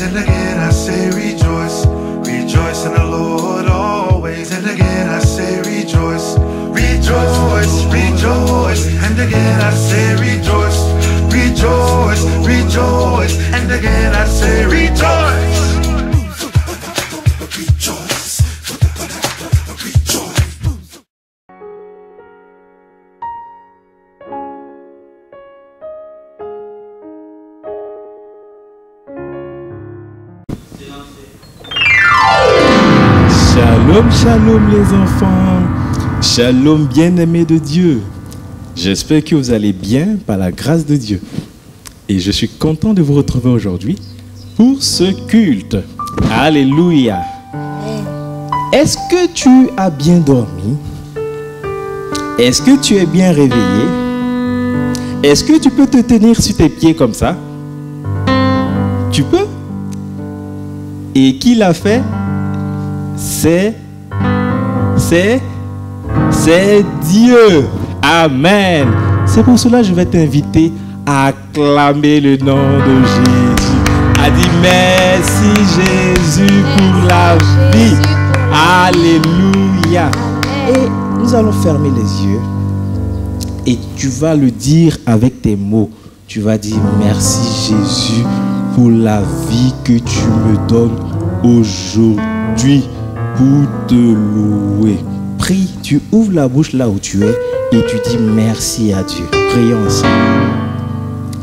and again I say rejoice. Rejoice in the Lord always, and again I say rejoice. Rejoice, rejoice, and again I say rejoice. Rejoice, rejoice, and again I say rejoice. Shalom, shalom les enfants, shalom bien-aimés de Dieu. J'espère que vous allez bien par la grâce de Dieu. Et je suis content de vous retrouver aujourd'hui pour ce culte. Alléluia. Est-ce que tu as bien dormi? Est-ce que tu es bien réveillé? Est-ce que tu peux te tenir sur tes pieds comme ça? Tu peux? Et qui l'a fait? C'est Dieu. Amen. C'est pour cela que je vais t'inviter à acclamer le nom de Jésus. À dire merci Jésus pour la vie. Alléluia. Et nous allons fermer les yeux. Et tu vas le dire avec tes mots. Tu vas dire merci Jésus pour la vie que tu me donnes aujourd'hui. Pour te louer. Prie, tu ouvres la bouche là où tu es et tu dis merci à Dieu. Prions ensemble.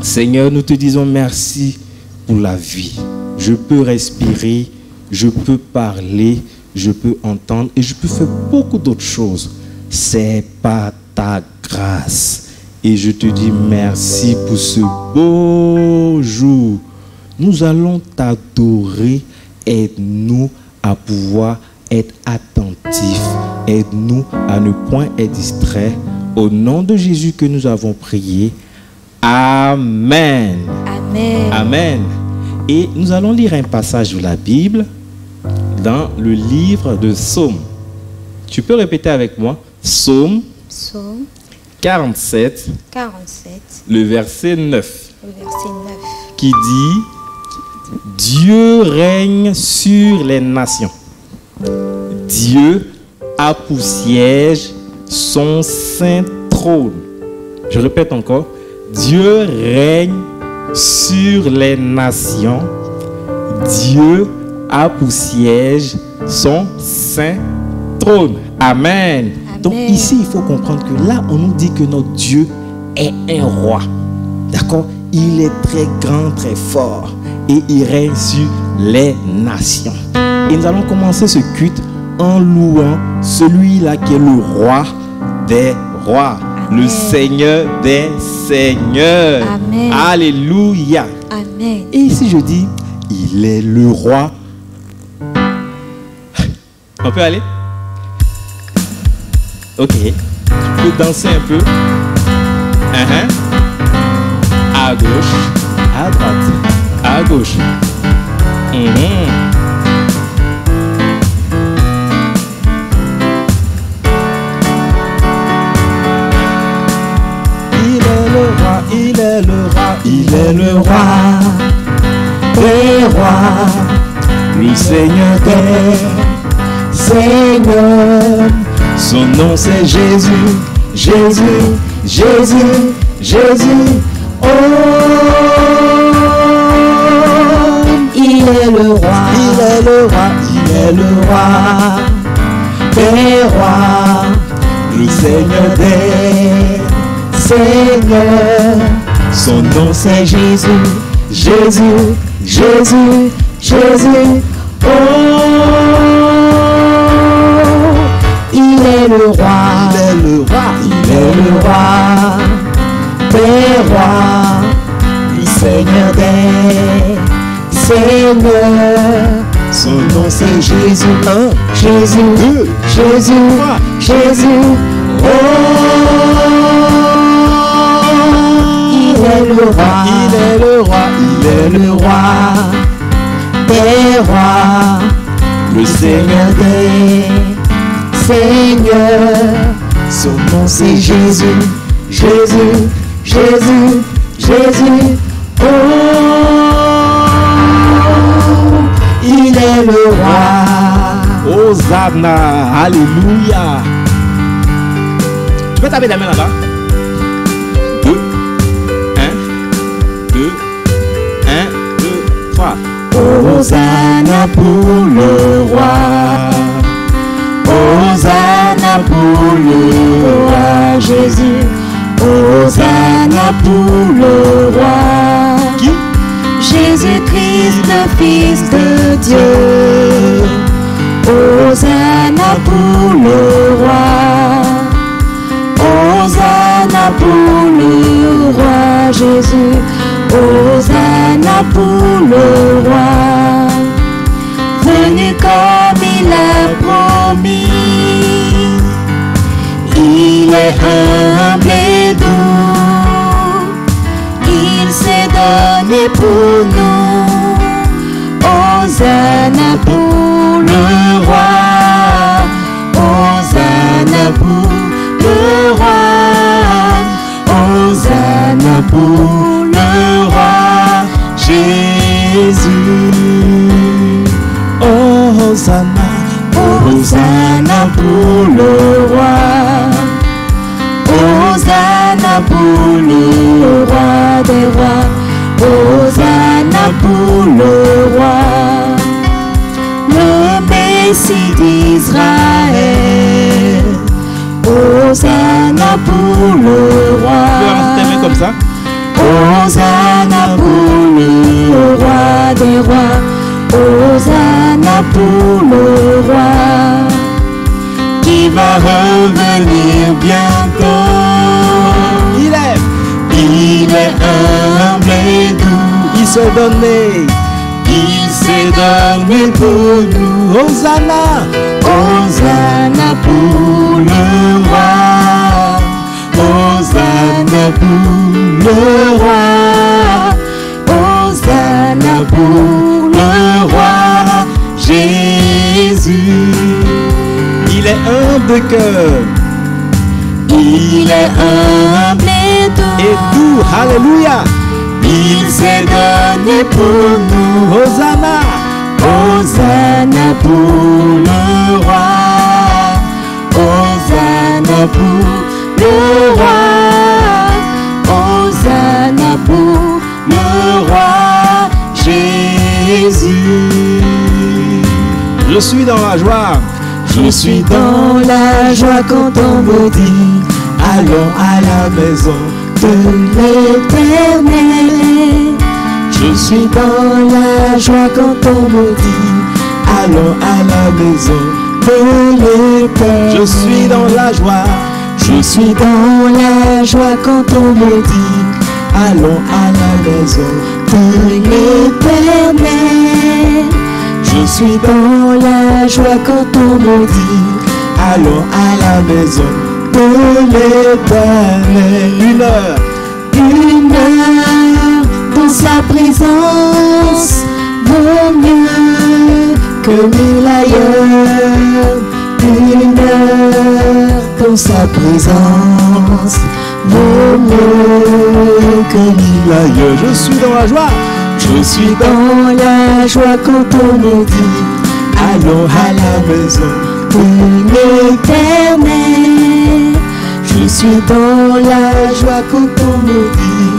Seigneur, nous te disons merci pour la vie. Je peux respirer, je peux parler, je peux entendre et je peux faire beaucoup d'autres choses. C'est par ta grâce. Et je te dis merci pour ce beau jour. Nous allons t'adorer. Aide-nous à pouvoir être attentif. Aide-nous à ne point être distrait. Au nom de Jésus que nous avons prié. Amen. Amen. Amen. Et nous allons lire un passage de la Bible dans le livre de Psaume. Tu peux répéter avec moi? Psaume 47, le verset 9. Qui dit: Dieu règne sur les nations. Dieu a pour siège son saint trône. Je répète encore. Dieu règne sur les nations. Dieu a pour siège son saint trône. Amen. Amen. Donc ici, il faut comprendre que là, on nous dit que notre Dieu est un roi. D'accord? Il est très grand, très fort. Et il règne sur les nations. Et nous allons commencer ce culte en louant celui-là qui est le roi des rois. Amen. Le Seigneur des seigneurs. Amen. Alléluia. Amen. Et ici je dis, il est le roi. On peut aller? Ok. Tu peux danser un peu. À gauche, à droite, à gauche. Il est le roi, il est le roi des rois, le Seigneur des seigneurs. Son nom c'est Jésus, Jésus, Jésus, Jésus. Oh, il est le roi, il est le roi, il est le roi des rois, le Seigneur des Seigneur. Son nom c'est Jésus, Jésus, Jésus, Jésus. Oh, il est le roi, il est le roi, il est le roi des rois, le Seigneur des seigneurs. Son nom c'est Jésus, Jésus, Jésus, Jésus. Oh, il est le roi, il est le roi, il est le roi des rois, le Seigneur des seigneurs. Son nom c'est Jésus, Jésus, Jésus, Jésus. Oh, Hosanna. Alléluia. Tu peux taper la main là-bas. 2, 1, 2, 1, 2, 3. Hosanna pour le roi. Hosanna pour le roi Jésus. Hosanna pour le roi. Qui? Jésus-Christ, le Fils de Dieu. Hosanna pour le roi. Hosanna pour le roi Jésus. Hosanna pour le roi. Venu comme il a promis. Il est humble et doux. Il s'est donné pour nous. Hosanna pour le roi. Hosanna pour le roi. Hosanna pour le roi Jésus. Oh, Hosanna. Hosanna pour le roi. Hosanna pour le roi des rois. Hosanna pour le roi. Le Messie d'Israël. Hosanna pour le roi. Tu peux avancer tes mains comme ça. Hosanna pour le roi des rois. Hosanna pour le roi qui va revenir bientôt. Il est humble et doux. Il s'est donné. Il s'est donné pour nous. Hosanna. Hosanna pour le roi. Hosanna pour le roi. Hosanna pour le roi Jésus. Il est humble de cœur. Il est humble et doux. Alléluia. Il s'est donné pour nous. Hosanna. Hosanna pour le roi. Hosanna pour le roi. Hosanna pour le roi Jésus. Je suis dans la joie. Je suis dans la joie quand on me dit allons à la maison de l'Éternel. Je suis dans la joie quand on me dit allons à la maison de l'Éternel. Je suis dans la joie. Je suis dans la joie quand on me dit allons à la maison de l'Éternel. Je suis dans la joie quand on me dit allons à la maison de l'Éternel. Une heure dans sa présence vaut mieux que 1000 ailleurs. Une heure dans sa présence vaut mieux que 1000 ailleurs. Je suis dans la joie. Je suis dans la joie quand on me dit allons à la maison de l'Éternel. Je suis dans la joie quand on me dit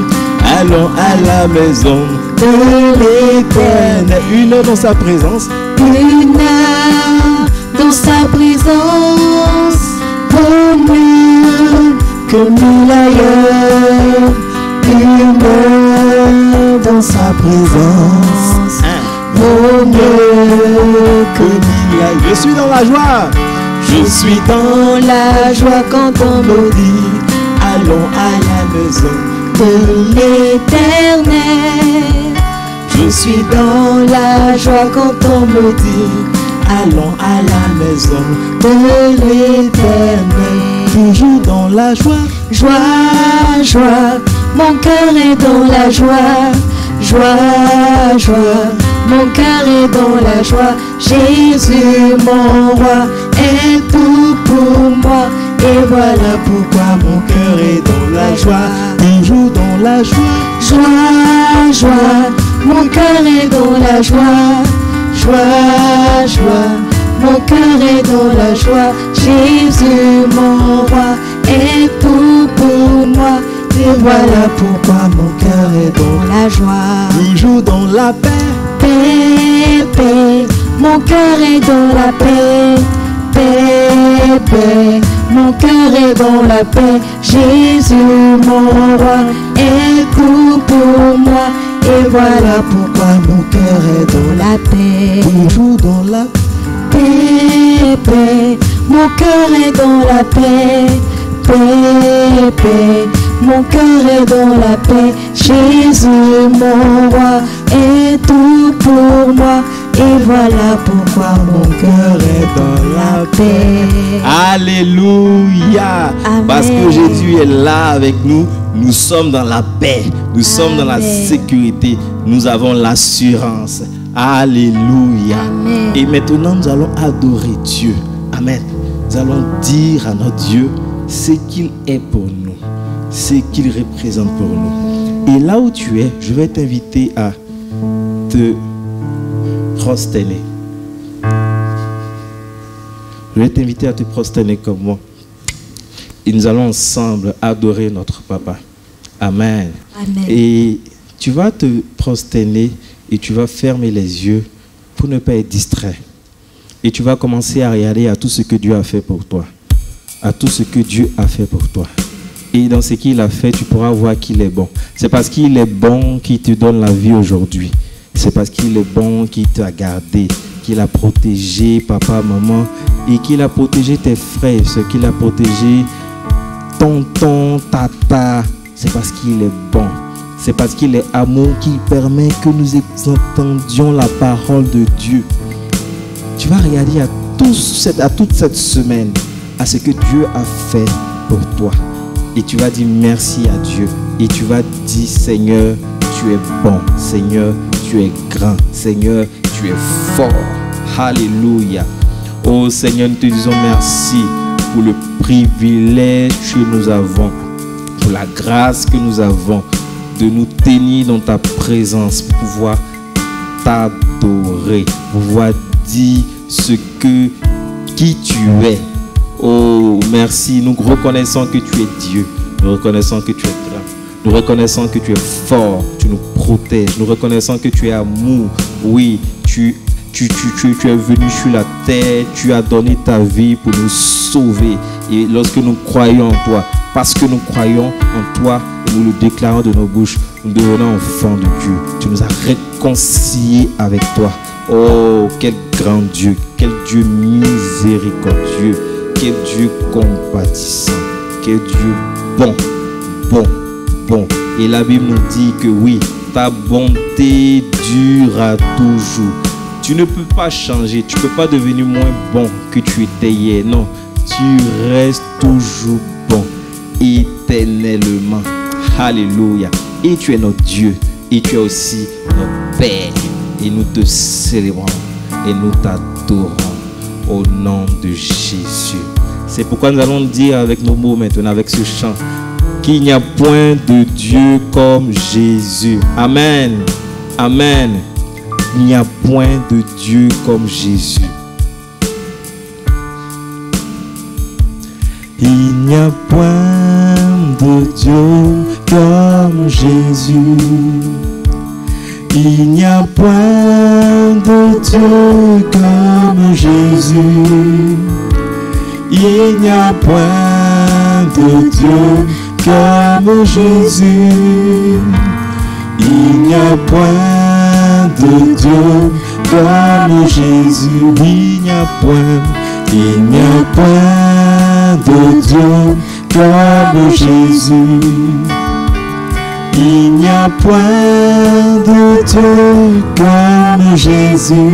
Allons à la maison de l'Éternel. Une heure dans sa présence. Une heure dans sa présence vaut mieux que 1000 ailleurs. Une heure dans sa présence vaut mieux que 1000 ailleurs. Je suis dans la joie. Je suis dans la joie quand on me dit allons à la maison de l'Éternel. Je suis dans la joie quand on me dit allons à la maison de l'Éternel. Toujours dans la joie. Joie, joie, mon cœur est dans la joie. Joie, joie, mon cœur est dans la joie. Jésus, mon roi, est tout pour moi. Et voilà pourquoi mon cœur est dans la joie. Toujours dans la joie. Joie, joie, mon cœur est dans la joie. Joie, joie, mon cœur est dans la joie. Jésus, mon roi, est tout pour moi. Et voilà pourquoi mon cœur est dans la joie. Toujours dans la paix. Paix, paix, mon cœur est dans la paix. Paix, paix, mon cœur est dans la paix. Jésus, mon roi, est tout pour moi. Et voilà pourquoi mon cœur est dans la paix. Toujours dans la paix, paix, mon cœur est dans la paix. Paix, paix, mon cœur est dans la paix. Jésus, mon roi, est tout pour moi. Et voilà pourquoi mon cœur est dans la paix. Alléluia. Amen. Parce que Jésus est là avec nous. Nous sommes dans la paix. Nous sommes dans la sécurité. Nous avons l'assurance. Alléluia. Amen. Et maintenant, nous allons adorer Dieu. Amen. Nous allons dire à notre Dieu ce qu'il est pour nous, ce qu'il représente pour nous. Et là où tu es, je vais t'inviter à te prosterner. Je vais t'inviter à te prosterner comme moi. Et nous allons ensemble adorer notre Papa. Amen. Amen. Et tu vas te prosterner et tu vas fermer les yeux pour ne pas être distrait. Et tu vas commencer à regarder à tout ce que Dieu a fait pour toi. À tout ce que Dieu a fait pour toi. Et dans ce qu'il a fait, tu pourras voir qu'il est bon. C'est parce qu'il est bon qu'il te donne la vie aujourd'hui. C'est parce qu'il est bon qu'il t'a gardé, qu'il a protégé papa, maman, et qu'il a protégé tes frères, qu'il a protégé tonton, tata. C'est parce qu'il est bon. C'est parce qu'il est amour qu'il permet que nous entendions la parole de Dieu. Tu vas regarder à toute cette semaine à ce que Dieu a fait pour toi. Et tu vas dire merci à Dieu. Et tu vas dire Seigneur, tu es bon. Seigneur, tu es grand. Seigneur, tu es fort. Alléluia. Oh Seigneur, nous te disons merci pour le privilège que nous avons, pour la grâce que nous avons de nous tenir dans ta présence, pour pouvoir t'adorer, pouvoir dire qui tu es. Oh, merci. Nous reconnaissons que tu es Dieu. Nous reconnaissons que tu es grand. Nous reconnaissons que tu es fort. Tu nous protèges. Nous reconnaissons que tu es amour. Oui, tu es venu sur la terre. Tu as donné ta vie pour nous sauver. Et lorsque nous croyons en toi, parce que nous croyons en toi et nous le déclarons de nos bouches, nous devenons enfants de Dieu. Tu nous as réconciliés avec toi. Oh, quel grand Dieu. Quel Dieu miséricordieux. Quel Dieu compatissant, quel Dieu bon, bon, bon. Et la Bible nous dit que oui, ta bonté durera toujours. Tu ne peux pas changer, tu ne peux pas devenir moins bon que tu étais hier. Non, tu restes toujours bon, éternellement. Alléluia. Et tu es notre Dieu, et tu es aussi notre Père. Et nous te célébrons, et nous t'adorons. Au nom de Jésus. C'est pourquoi nous allons dire avec nos mots maintenant, avec ce chant, qu'il n'y a point de Dieu comme Jésus. Amen. Amen. Il n'y a point de Dieu comme Jésus. Il n'y a point de Dieu comme Jésus. Il n'y a point de Dieu comme Jésus. Il n'y a point de Dieu comme Jésus. Il n'y a point de Dieu comme Jésus. Il n'y a point de Dieu comme Jésus. Il n'y a point de Dieu comme Jésus.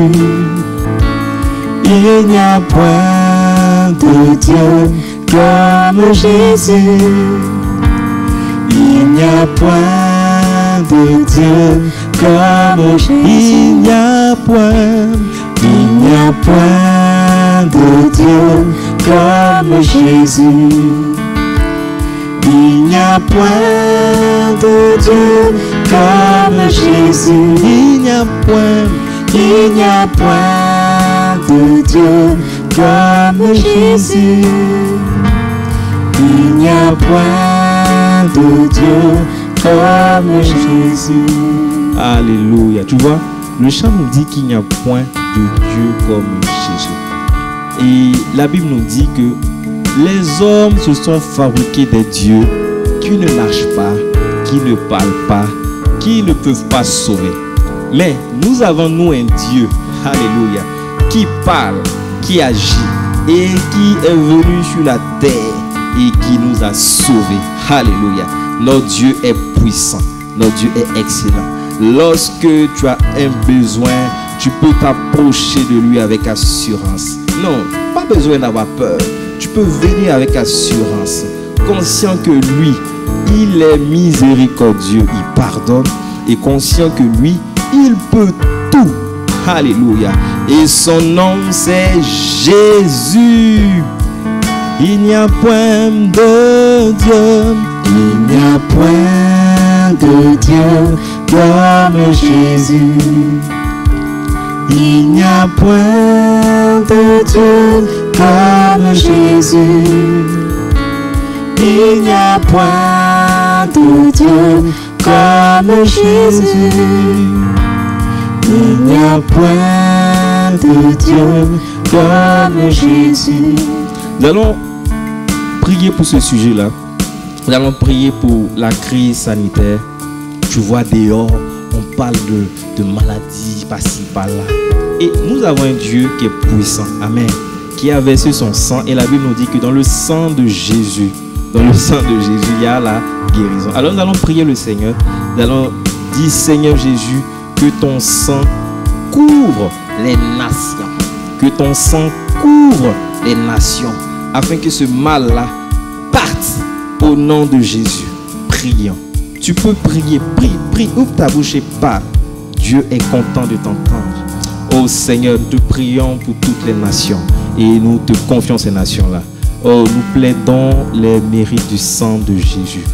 Il n'y a point de Dieu comme Jésus. Il n'y a point de Dieu comme Jésus. Il n'y a point de Dieu comme Jésus. Il n'y a point de Dieu comme Jésus. Il n'y a point de Dieu comme Jésus. Il n'y a point de Dieu comme Jésus. Alléluia. Tu vois, le chant nous dit qu'il n'y a point de Dieu comme Jésus. Et la Bible nous dit que les hommes se sont fabriqués des dieux qui ne marchent pas, qui ne parlent pas, qui ne peuvent pas sauver. Mais nous avons nous un Dieu, alléluia, qui parle, qui agit et qui est venu sur la terre et qui nous a sauvés. Alléluia. Notre Dieu est puissant, notre Dieu est excellent. Lorsque tu as un besoin, tu peux t'approcher de lui avec assurance. Non, pas besoin d'avoir peur. Tu peux venir avec assurance, conscient que lui, il est miséricordieux, il pardonne, et conscient que lui, il peut tout. Alléluia. Et son nom, c'est Jésus. Il n'y a point de Dieu. Il n'y a point de Dieu comme Jésus. Il n'y a point de Dieu comme Jésus. Il n'y a point de Dieu comme Jésus. Il n'y a point de Dieu comme Jésus. Nous allons prier pour ce sujet-là. Nous allons prier pour la crise sanitaire. Tu vois dehors, on parle de maladies par-ci, par-là. Et nous avons un Dieu qui est puissant. Amen. Qui a versé son sang. Et la Bible nous dit que dans le sang de Jésus, il y a la guérison. Alors nous allons prier le Seigneur. Nous allons dire, Seigneur Jésus, que ton sang couvre les nations. Que ton sang couvre les nations. Afin que ce mal-là parte au nom de Jésus. Prions. Tu peux prier. Prie. Ouvre ta bouche et parle. Dieu est content de t'entendre. Oh Seigneur, nous te prions pour toutes les nations. Et nous te confions ces nations-là. Oh, nous plaidons les mérites du sang de Jésus.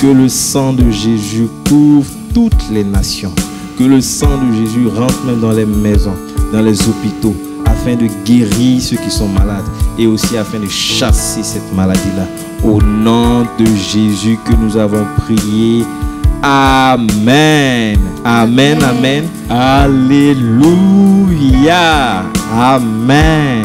Que le sang de Jésus couvre toutes les nations. Que le sang de Jésus rentre même dans les maisons, dans les hôpitaux, afin de guérir ceux qui sont malades et aussi afin de chasser cette maladie-là. Au nom de Jésus que nous avons prié. Amen. Amen, amen. Alléluia. Amen.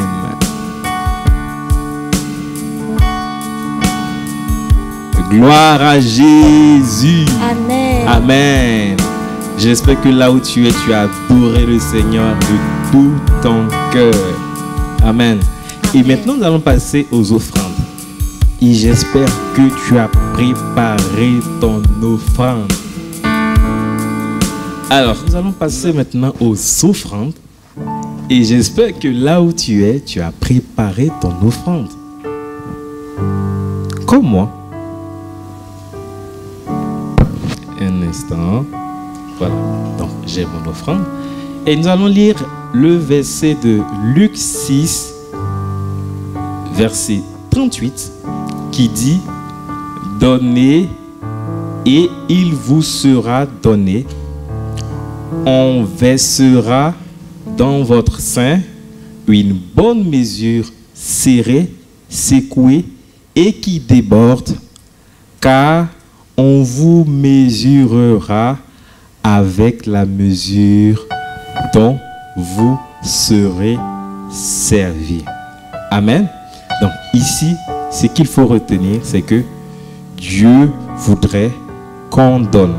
Gloire à Jésus. Amen. Amen. J'espère que là où tu es, tu as adoré le Seigneur de tout ton cœur. Amen. Et maintenant, nous allons passer aux offrandes. Et j'espère que tu as préparé ton offrande. Alors, nous allons passer maintenant aux offrandes. Et j'espère que là où tu es, tu as préparé ton offrande. Comme moi. Un instant. Voilà. Donc, j'ai mon offrande. Et nous allons lire le verset de Luc 6, verset 38, qui dit « Donnez et il vous sera donné. On versera dans votre sein une bonne mesure serrée, secouée et qui déborde, car on vous mesurera avec la mesure dont vous serez servi. » Amen. Donc ici, ce qu'il faut retenir, c'est que Dieu voudrait qu'on donne,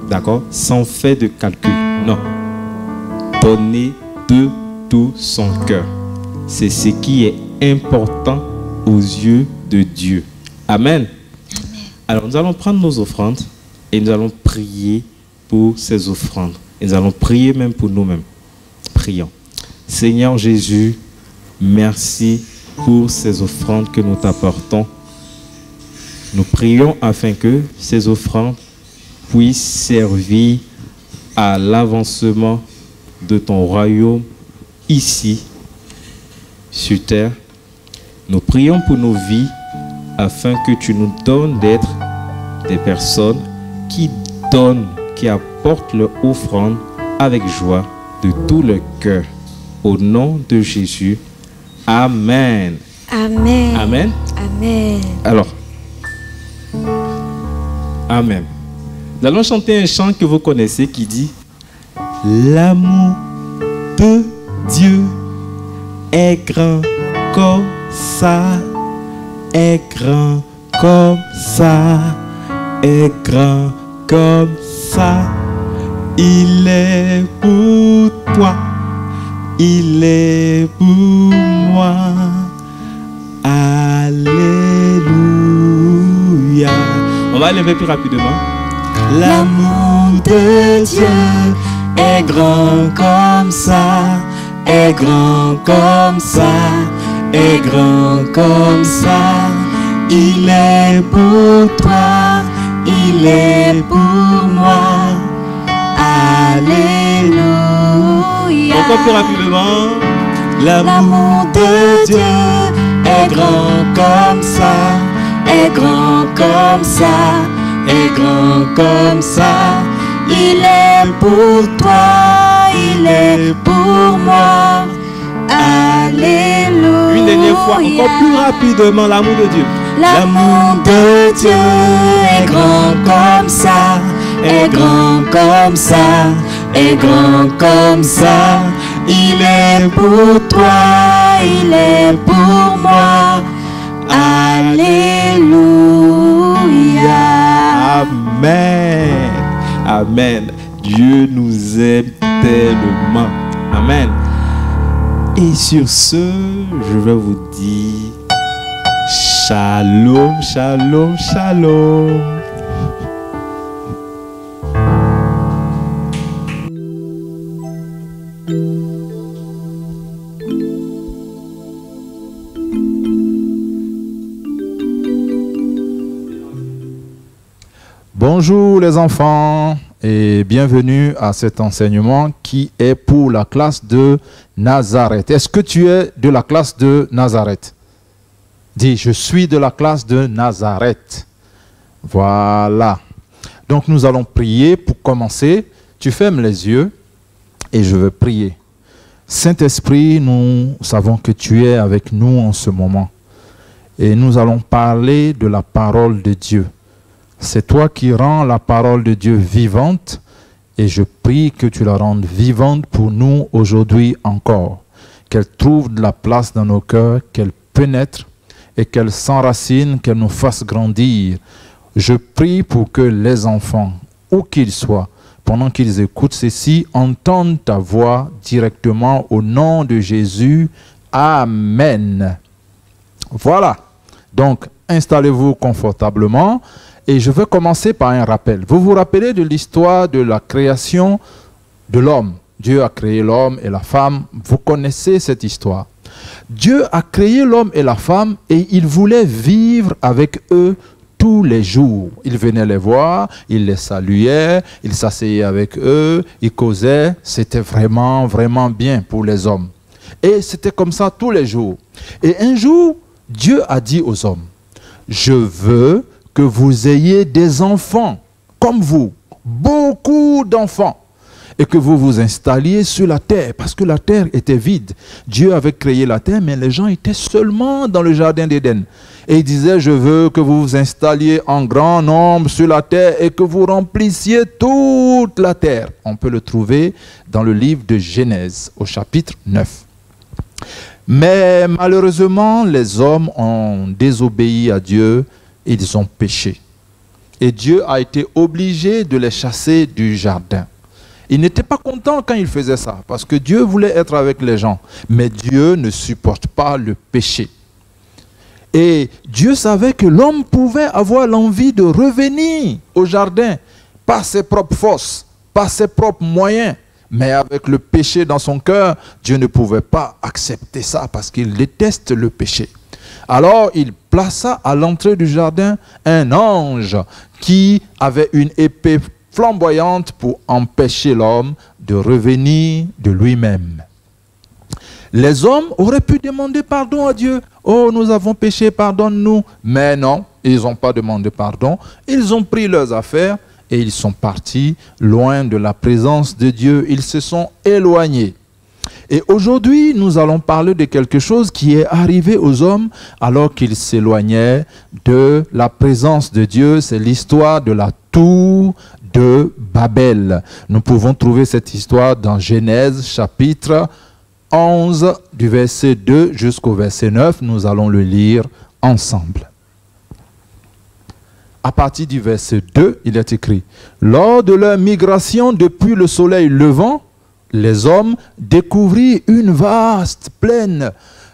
d'accord, sans faire de calcul. Non. Donner de tout son cœur. C'est ce qui est important aux yeux de Dieu. Amen. Alors nous allons prendre nos offrandes et nous allons prier pour ces offrandes. Et nous allons prier même pour nous-mêmes. Prions. Seigneur Jésus, merci pour ces offrandes que nous t'apportons. Nous prions afin que ces offrandes puissent servir à l'avancement de ton royaume ici, sur terre. Nous prions pour nos vies afin que tu nous donnes d'être des personnes qui donnent, qui apportent leur offrande avec joie de tout leur cœur. Au nom de Jésus. Amen. Amen. Amen. Amen. Alors, Amen. Nous allons chanter un chant que vous connaissez qui dit: l'amour de Dieu est grand comme ça, est grand comme ça, est grand comme ça. Il est pour toi, il est pour moi. Alléluia. On va lever plus rapidement. L'amour de Dieu est grand comme ça, est grand comme ça, est grand comme ça. Il est pour toi, il est pour moi. Alléluia. Encore plus rapidement. L'amour de Dieu est grand comme ça, est grand comme ça, est grand comme ça. Il est pour toi, il est pour moi. Alléluia. Une dernière fois, encore plus rapidement, l'amour de Dieu. L'amour de Dieu est grand comme ça, est grand comme ça, est grand comme ça. Il est pour toi, il est pour moi. Alléluia. Amen. Amen. Dieu nous aime tellement. Amen. Et sur ce, je vais vous dire shalom, shalom, shalom. Bonjour les enfants et bienvenue à cet enseignement qui est pour la classe de Nazareth. Est-ce que tu es de la classe de Nazareth? Dis, je suis de la classe de Nazareth. Voilà. Donc nous allons prier pour commencer. Tu fermes les yeux et je vais prier. Saint-Esprit, nous savons que tu es avec nous en ce moment. Et nous allons parler de la parole de Dieu. C'est toi qui rends la parole de Dieu vivante et je prie que tu la rendes vivante pour nous aujourd'hui encore. Qu'elle trouve de la place dans nos cœurs, qu'elle pénètre et qu'elle s'enracine, qu'elle nous fasse grandir. Je prie pour que les enfants, où qu'ils soient, pendant qu'ils écoutent ceci, entendent ta voix directement au nom de Jésus. Amen. Voilà. Donc, installez-vous confortablement. Et je veux commencer par un rappel. Vous vous rappelez de l'histoire de la création de l'homme? Dieu a créé l'homme et la femme. Vous connaissez cette histoire. Dieu a créé l'homme et la femme et il voulait vivre avec eux tous les jours. Il venait les voir, il les saluait, il s'asseyait avec eux, il causait. C'était vraiment, vraiment bien pour les hommes. Et c'était comme ça tous les jours. Et un jour, Dieu a dit aux hommes, je veux que vous ayez des enfants comme vous, beaucoup d'enfants, et que vous vous installiez sur la terre, parce que la terre était vide. Dieu avait créé la terre, mais les gens étaient seulement dans le jardin d'Éden. Et il disait, je veux que vous vous installiez en grand nombre sur la terre et que vous remplissiez toute la terre. On peut le trouver dans le livre de Genèse, au chapitre 9. Mais malheureusement, les hommes ont désobéi à Dieu. Ils ont péché. Et Dieu a été obligé de les chasser du jardin. Il n'était pas content quand il faisait ça, parce que Dieu voulait être avec les gens. Mais Dieu ne supporte pas le péché. Et Dieu savait que l'homme pouvait avoir l'envie de revenir au jardin par ses propres forces, par ses propres moyens. Mais avec le péché dans son cœur, Dieu ne pouvait pas accepter ça parce qu'il déteste le péché. Alors, il plaça à l'entrée du jardin un ange qui avait une épée flamboyante pour empêcher l'homme de revenir de lui-même. Les hommes auraient pu demander pardon à Dieu. « Oh, nous avons péché, pardonne-nous. » Mais non, ils n'ont pas demandé pardon. Ils ont pris leurs affaires et ils sont partis loin de la présence de Dieu. Ils se sont éloignés. Et aujourd'hui, nous allons parler de quelque chose qui est arrivé aux hommes alors qu'ils s'éloignaient de la présence de Dieu. C'est l'histoire de la tour de Babel. Nous pouvons trouver cette histoire dans Genèse chapitre 11 du verset 2 jusqu'au verset 9. Nous allons le lire ensemble. À partir du verset 2, il est écrit: lors de leur migration depuis le soleil levant, les hommes découvrirent une vaste plaine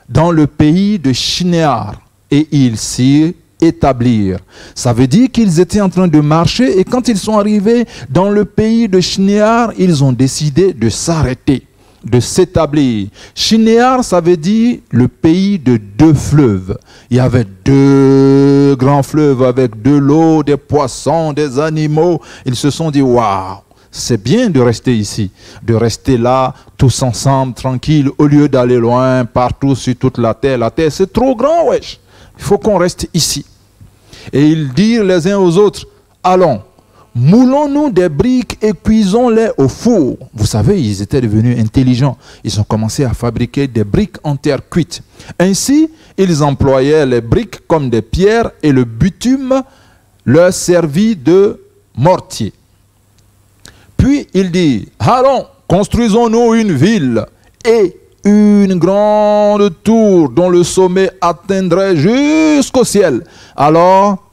dans le pays de Shinéar et ils s'y établirent. Ça veut dire qu'ils étaient en train de marcher et quand ils sont arrivés dans le pays de Shinéar, ils ont décidé de s'arrêter, de s'établir. Shinéar, ça veut dire le pays de deux fleuves. Il y avait deux grands fleuves avec de l'eau, des poissons, des animaux. Ils se sont dit, waouh, c'est bien de rester ici, de rester là, tous ensemble, tranquille, au lieu d'aller loin, partout sur toute la terre. La terre, c'est trop grand, wesh. Il faut qu'on reste ici. Et ils dirent les uns aux autres, allons, moulons-nous des briques et cuisons-les au four. Vous savez, ils étaient devenus intelligents. Ils ont commencé à fabriquer des briques en terre cuite. Ainsi, ils employaient les briques comme des pierres et le bitume leur servit de mortier. Puis il dit, allons, construisons-nous une ville et une grande tour dont le sommet atteindrait jusqu'au ciel. Alors,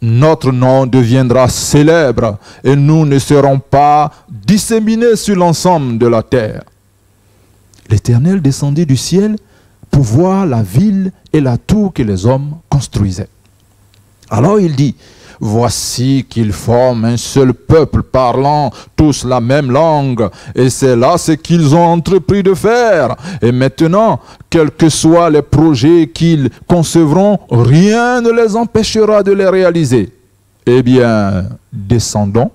notre nom deviendra célèbre et nous ne serons pas disséminés sur l'ensemble de la terre. L'Éternel descendit du ciel pour voir la ville et la tour que les hommes construisaient. Alors il dit, voici qu'ils forment un seul peuple parlant tous la même langue. Et c'est là ce qu'ils ont entrepris de faire. Et maintenant, quels que soient les projets qu'ils concevront, rien ne les empêchera de les réaliser. Eh bien, descendons,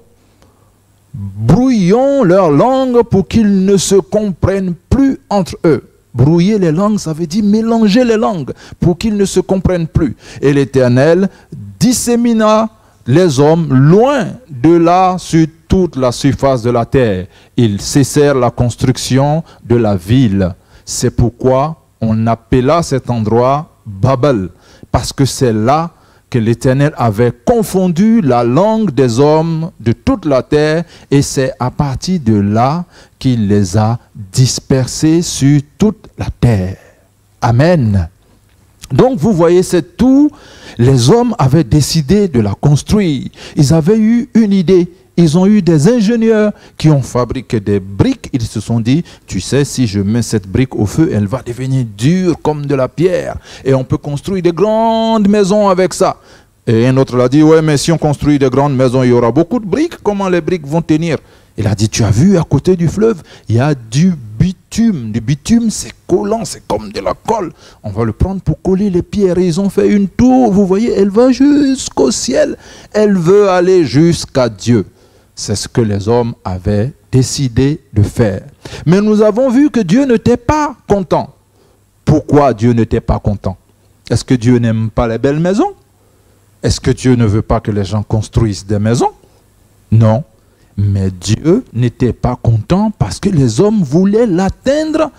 brouillons leur langue pour qu'ils ne se comprennent plus entre eux. Brouiller les langues, ça veut dire mélanger les langues pour qu'ils ne se comprennent plus. Et l'Éternel dissémina les hommes loin de là sur toute la surface de la terre. Ils cessèrent la construction de la ville. C'est pourquoi on appela cet endroit Babel, parce que c'est là que l'Éternel avait confondu la langue des hommes de toute la terre et c'est à partir de là qu'il les a dispersés sur toute la terre. Amen. Donc vous voyez cette tour, les hommes avaient décidé de la construire. Ils avaient eu une idée. Ils ont eu des ingénieurs qui ont fabriqué des briques. Ils se sont dit, tu sais, si je mets cette brique au feu, elle va devenir dure comme de la pierre. Et on peut construire des grandes maisons avec ça. Et un autre l'a dit, ouais, mais si on construit des grandes maisons, il y aura beaucoup de briques. Comment les briques vont tenir? Il a dit, tu as vu, à côté du fleuve, il y a du bitume. Du bitume, c'est collant, c'est comme de la colle. On va le prendre pour coller les pierres. Et ils ont fait une tour, vous voyez, elle va jusqu'au ciel. Elle veut aller jusqu'à Dieu. C'est ce que les hommes avaient décidé de faire. Mais nous avons vu que Dieu n'était pas content. Pourquoi Dieu n'était pas content? Est-ce que Dieu n'aime pas les belles maisons? Est-ce que Dieu ne veut pas que les gens construisent des maisons? Non. Mais Dieu n'était pas content parce que les hommes voulaient l'atteindre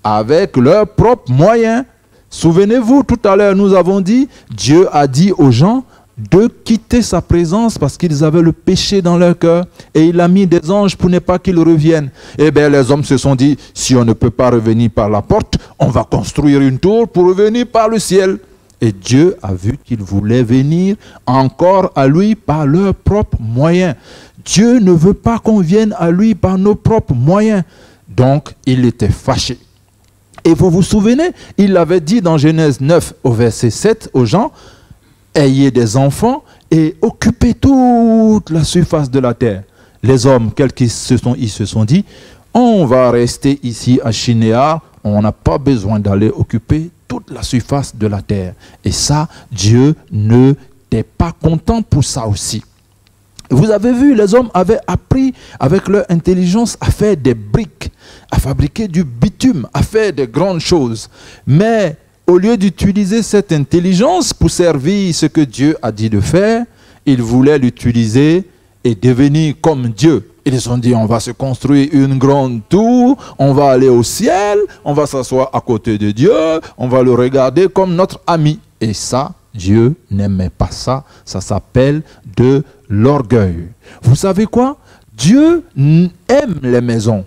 avec leurs propres moyens. Souvenez-vous, tout à l'heure, nous avons dit, Dieu a dit aux gens de quitter sa présence parce qu'ils avaient le péché dans leur cœur et il a mis des anges pour ne pas qu'ils reviennent. Eh bien, les hommes se sont dit, si on ne peut pas revenir par la porte, on va construire une tour pour revenir par le ciel. Et Dieu a vu qu'ils voulaient venir encore à lui par leurs propres moyens. Dieu ne veut pas qu'on vienne à lui par nos propres moyens. Donc, il était fâché. Et vous vous souvenez, il avait dit dans Genèse 9 au verset 7 aux gens, ayez des enfants et occupez toute la surface de la terre. Les hommes, ils se sont dit, on va rester ici à Shinéar, on n'a pas besoin d'aller occuper toute la surface de la terre. Et ça, Dieu n'était pas content pour ça aussi. Vous avez vu, les hommes avaient appris avec leur intelligence à faire des briques, à fabriquer du bitume, à faire de grandes choses. Mais au lieu d'utiliser cette intelligence pour servir ce que Dieu a dit de faire, ils voulaient l'utiliser et devenir comme Dieu. Ils ont dit, on va se construire une grande tour, on va aller au ciel, on va s'asseoir à côté de Dieu, on va le regarder comme notre ami. Et ça, Dieu n'aimait pas ça. Ça s'appelle de l'orgueil. Vous savez quoi? Dieu aime les maisons,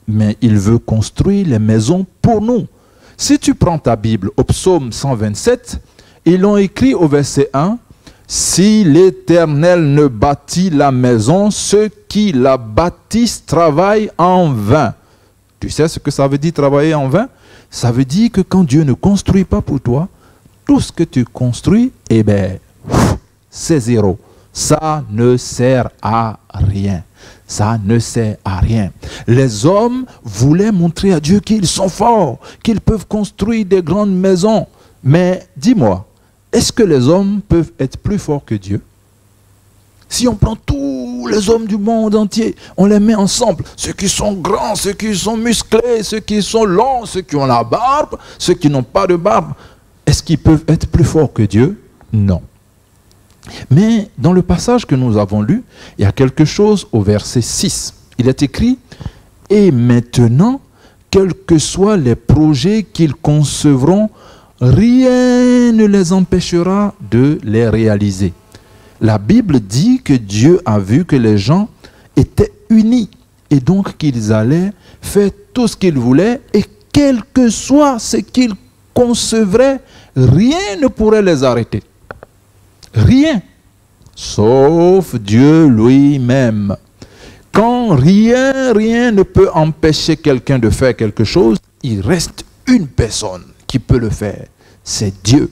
mais il veut construire les maisons pour nous. Si tu prends ta Bible au psaume 127, ils l'ont écrit au verset 1, « Si l'Éternel ne bâtit la maison, ceux qui la bâtissent travaillent en vain. » Tu sais ce que ça veut dire travailler en vain? Ça veut dire que quand Dieu ne construit pas pour toi, tout ce que tu construis, eh bien, c'est zéro. Ça ne sert à rien. Ça ne sert à rien. Les hommes voulaient montrer à Dieu qu'ils sont forts, qu'ils peuvent construire des grandes maisons. Mais dis-moi, est-ce que les hommes peuvent être plus forts que Dieu? Si on prend tous les hommes du monde entier, on les met ensemble, ceux qui sont grands, ceux qui sont musclés, ceux qui sont longs, ceux qui ont la barbe, ceux qui n'ont pas de barbe, est-ce qu'ils peuvent être plus forts que Dieu? Non. Mais dans le passage que nous avons lu, il y a quelque chose au verset 6. Il est écrit, « Et maintenant, quels que soient les projets qu'ils concevront, rien ne les empêchera de les réaliser. » La Bible dit que Dieu a vu que les gens étaient unis et donc qu'ils allaient faire tout ce qu'ils voulaient et quel que soit ce qu'ils concevraient, rien ne pourrait les arrêter. Rien, sauf Dieu lui-même. Quand rien ne peut empêcher quelqu'un de faire quelque chose, il reste une personne qui peut le faire, c'est Dieu.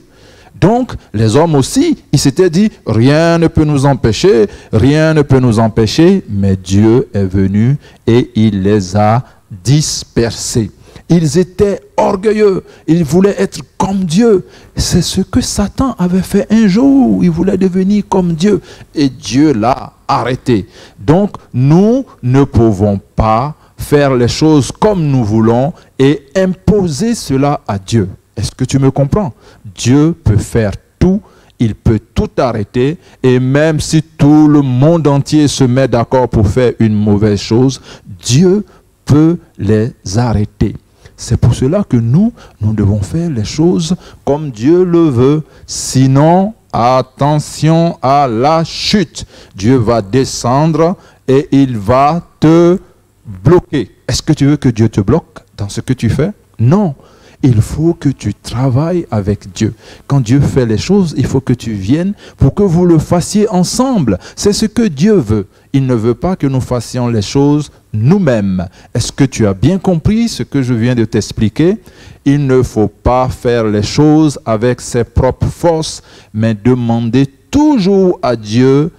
Donc, les hommes aussi, ils s'étaient dit, rien ne peut nous empêcher, rien ne peut nous empêcher, mais Dieu est venu et il les a dispersés. Ils étaient orgueilleux, ils voulaient être comme Dieu. C'est ce que Satan avait fait un jour, il voulait devenir comme Dieu et Dieu l'a arrêté. Donc, nous ne pouvons pas faire les choses comme nous voulons et imposer cela à Dieu. Est-ce que tu me comprends? Dieu peut faire tout, il peut tout arrêter et même si tout le monde entier se met d'accord pour faire une mauvaise chose, Dieu peut les arrêter. C'est pour cela que nous devons faire les choses comme Dieu le veut. Sinon, attention à la chute. Dieu va descendre et il va te bloquer. Est-ce que tu veux que Dieu te bloque dans ce que tu fais? Non. Il faut que tu travailles avec Dieu. Quand Dieu fait les choses, il faut que tu viennes pour que vous le fassiez ensemble. C'est ce que Dieu veut. Il ne veut pas que nous fassions les choses nous-mêmes. Est-ce que tu as bien compris ce que je viens de t'expliquer? Il ne faut pas faire les choses avec ses propres forces, mais demander toujours à Dieu,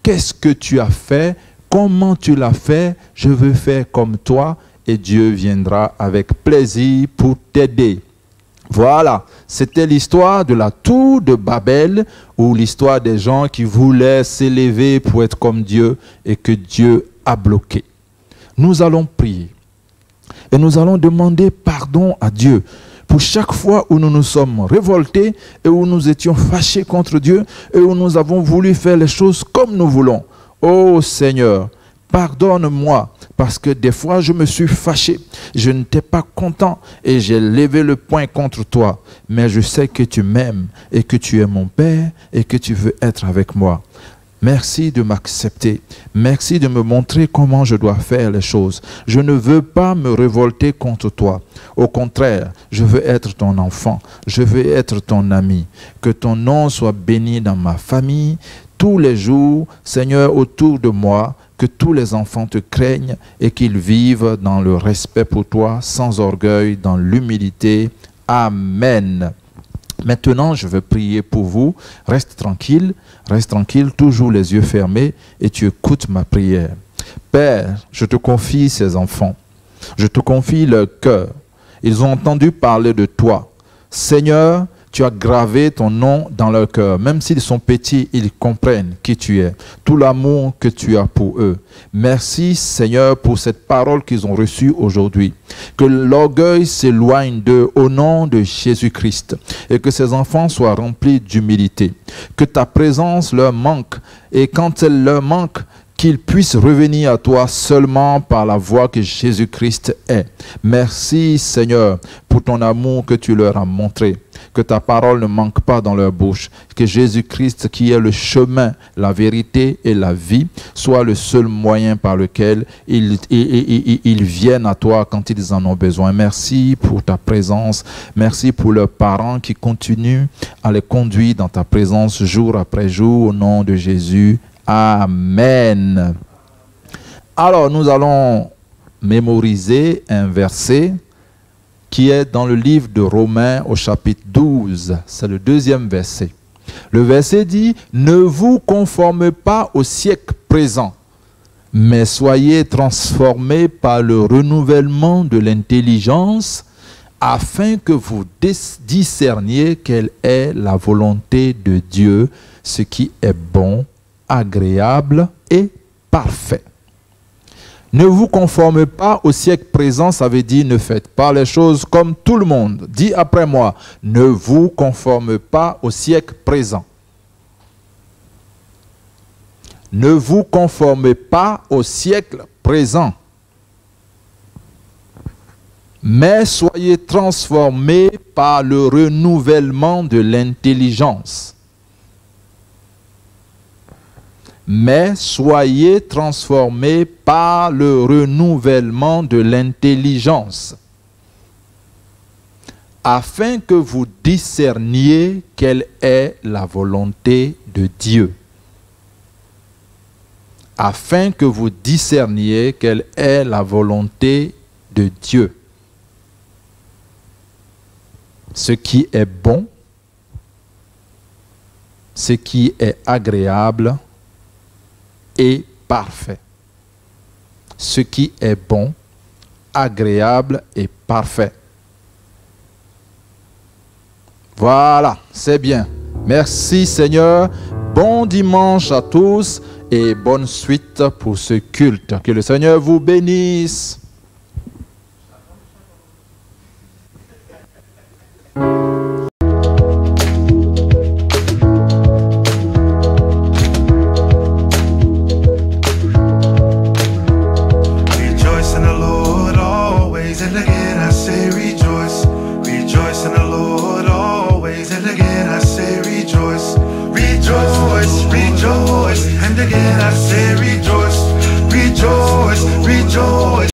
qu'est-ce que tu as fait? Comment tu l'as fait? Je veux faire comme toi. Et Dieu viendra avec plaisir pour t'aider. Voilà, c'était l'histoire de la tour de Babel, ou l'histoire des gens qui voulaient s'élever pour être comme Dieu et que Dieu a bloqué. Nous allons prier et nous allons demander pardon à Dieu pour chaque fois où nous nous sommes révoltés et où nous étions fâchés contre Dieu et où nous avons voulu faire les choses comme nous voulons. Oh Seigneur, pardonne-moi, parce que des fois je me suis fâché, je n'étais pas content et j'ai levé le poing contre toi. Mais je sais que tu m'aimes et que tu es mon Père et que tu veux être avec moi. Merci de m'accepter. Merci de me montrer comment je dois faire les choses. Je ne veux pas me révolter contre toi. Au contraire, je veux être ton enfant. Je veux être ton ami. Que ton nom soit béni dans ma famille tous les jours, Seigneur, autour de moi. Que tous les enfants te craignent et qu'ils vivent dans le respect pour toi, sans orgueil, dans l'humilité. Amen. Maintenant, je veux prier pour vous. Reste tranquille, toujours les yeux fermés et tu écoutes ma prière. Père, je te confie ces enfants. Je te confie leur cœur. Ils ont entendu parler de toi. Seigneur, tu as gravé ton nom dans leur cœur. Même s'ils sont petits, ils comprennent qui tu es. Tout l'amour que tu as pour eux. Merci Seigneur pour cette parole qu'ils ont reçue aujourd'hui. Que l'orgueil s'éloigne d'eux au nom de Jésus-Christ. Et que ces enfants soient remplis d'humilité. Que ta présence leur manque. Et quand elle leur manque, qu'ils puissent revenir à toi seulement par la voie que Jésus-Christ est. Merci Seigneur pour ton amour que tu leur as montré, que ta parole ne manque pas dans leur bouche, que Jésus-Christ qui est le chemin, la vérité et la vie soit le seul moyen par lequel ils viennent à toi quand ils en ont besoin. Merci pour ta présence, merci pour leurs parents qui continuent à les conduire dans ta présence jour après jour au nom de Jésus. Amen. Alors nous allons mémoriser un verset qui est dans le livre de Romains au chapitre 12. C'est le 2e verset. Le verset dit « Ne vous conformez pas au siècle présent, mais soyez transformés par le renouvellement de l'intelligence, afin que vous discerniez quelle est la volonté de Dieu, ce qui est bon, agréable et parfait. » Ne vous conformez pas au siècle présent, ça veut dire ne faites pas les choses comme tout le monde. Dis après moi, ne vous conformez pas au siècle présent. Ne vous conformez pas au siècle présent, mais soyez transformés par le renouvellement de l'intelligence. Mais soyez transformés par le renouvellement de l'intelligence, afin que vous discerniez quelle est la volonté de Dieu. Afin que vous discerniez quelle est la volonté de Dieu. Ce qui est bon, ce qui est agréable et parfait. Ce qui est bon, agréable et parfait. Voilà, c'est bien. Merci Seigneur. Bon dimanche à tous et bonne suite pour ce culte. Que le Seigneur vous bénisse.